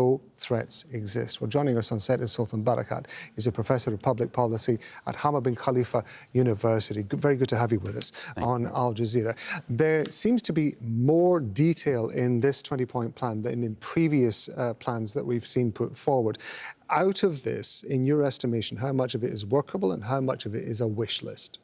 no threats exist. Well, joining us on set is Sultan Barakat. He's a professor of public policy at Hamad bin Khalifa University. Very good to have you with us on Al Jazeera. There seems to be more detail in this 20-point plan than in previous plans that we've seen put forward. Out of this, in your estimation, how much of it is workable and how much of it is a wish list?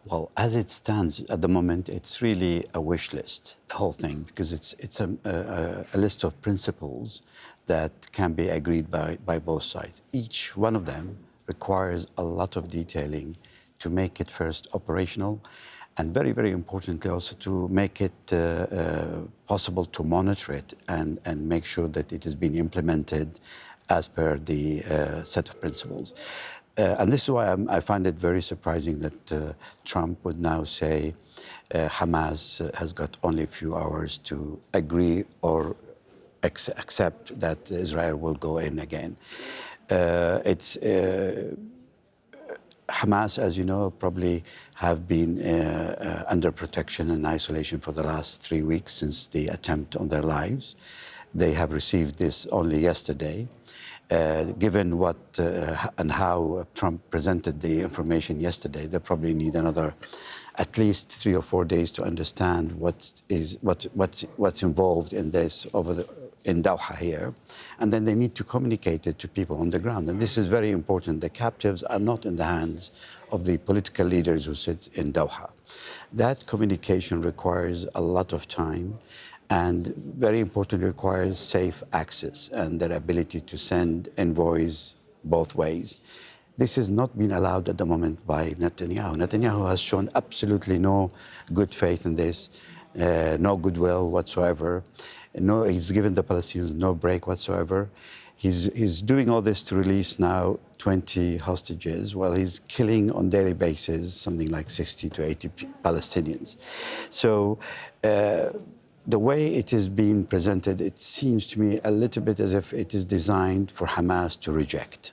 Well, as it stands at the moment, it's really a wish list, the whole thing, because it's a list of principles that can be agreed by both sides. Each one of them requires a lot of detailing to make it first operational, and very, very importantly also to make it possible to monitor it and make sure that it is being implemented as per the set of principles. And this is why I find it very surprising that Trump would now say Hamas has got only a few hours to agree or accept that Israel will go in again. Hamas, as you know, probably have been under protection and isolation for the last 3 weeks since the attempt on their lives. They have received this only yesterday. Given what and how Trump presented the information yesterday, they probably need another at least 3 or 4 days to understand what's involved in this in Doha here, and then they need to communicate it to people on the ground. And this is very important. The captives are not in the hands of the political leaders who sit in Doha. That communication requires a lot of time, and very importantly requires safe access and their ability to send envoys both ways. This is not being allowed at the moment by Netanyahu. Netanyahu has shown absolutely no good faith in this, no goodwill whatsoever. He's given the Palestinians no break whatsoever. He's doing all this to release now 20 hostages while he's killing on daily basis something like 60 to 80 Palestinians. So, the way it is being presented, it seems to me a little bit as if it is designed for Hamas to reject.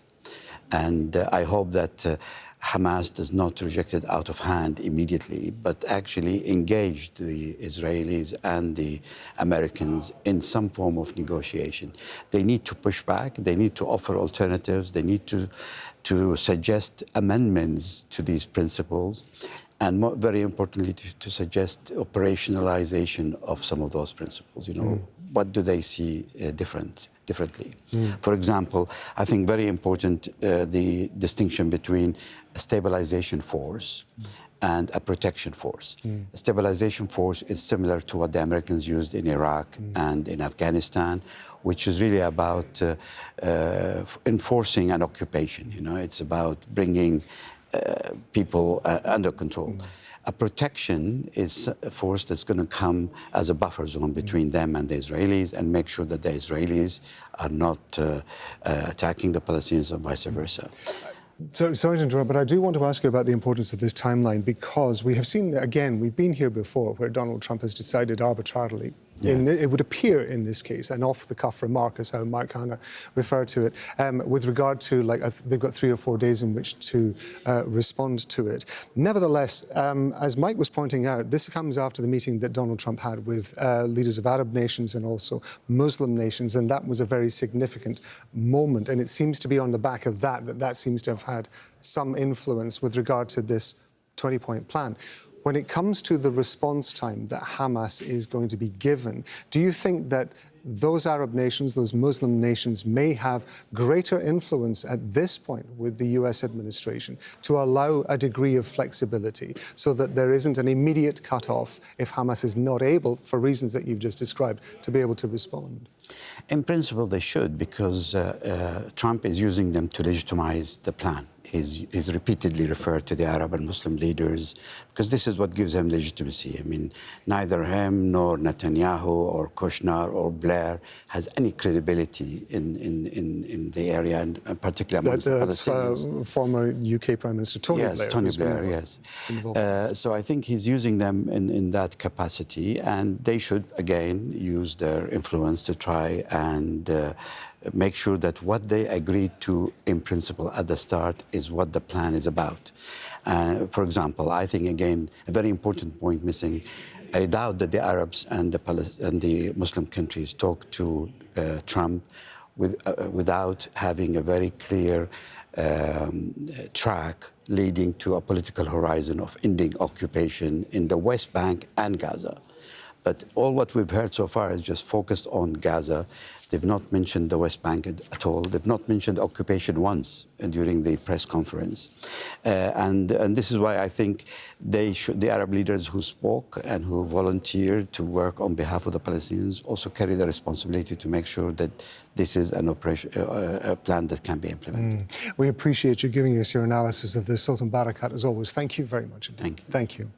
And I hope that Hamas does not reject it out of hand immediately, but actually engage the Israelis and the Americans in some form of negotiation. They need to push back, they need to offer alternatives, they need to suggest amendments to these principles, and very importantly, to suggest operationalization of some of those principles. You know, what do they see differently? For example, I think very important the distinction between a stabilization force and a protection force. A stabilization force is similar to what the Americans used in Iraq and in Afghanistan, which is really about enforcing an occupation. You know, it's about bringing people under control. A protection is a force that's going to come as a buffer zone between them and the Israelis and make sure that the Israelis are not attacking the Palestinians and vice versa. Sorry to interrupt, but I do want to ask you about the importance of this timeline, because we have seen, again, we've been here before where Donald Trump has decided arbitrarily. It would appear in this case, an off-the-cuff remark, is how Mike Hanna referred to it, with regard to, like, they've got 3 or 4 days in which to respond to it. Nevertheless, as Mike was pointing out, this comes after the meeting that Donald Trump had with leaders of Arab nations and also Muslim nations, and that was a very significant moment. And it seems to be on the back of that seems to have had some influence with regard to this 20-point plan. When it comes to the response time that Hamas is going to be given, do you think that those Arab nations, those Muslim nations, may have greater influence at this point with the US administration to allow a degree of flexibility so that there isn't an immediate cut-off if Hamas is not able, for reasons that you've just described, to be able to respond? In principle, they should, because Trump is using them to legitimize the plan. He's repeatedly referred to the Arab and Muslim leaders because this is what gives him legitimacy. I mean, neither him nor Netanyahu or Kushner or Blair has any credibility in the area, and particularly amongst the Palestinians. Former UK Prime Minister Tony Blair. Yes, Tony Blair, yes. So I think he's using them in that capacity, and they should, again, use their influence to try and make sure that what they agreed to in principle at the start is what the plan is about. For example, I think, again, a very important point missing, I doubt that the Arabs and the Muslim countries talk to Trump without having a very clear track leading to a political horizon of ending occupation in the West Bank and Gaza. But all what we've heard so far is just focused on Gaza. They've not mentioned the West Bank at all. They've not mentioned occupation once during the press conference. And this is why I think the Arab leaders who spoke and who volunteered to work on behalf of the Palestinians also carry the responsibility to make sure that this is an operation, a plan that can be implemented. We appreciate you giving us your analysis of this. Sultan Barakat, as always, thank you very much. Thank you. Thank you.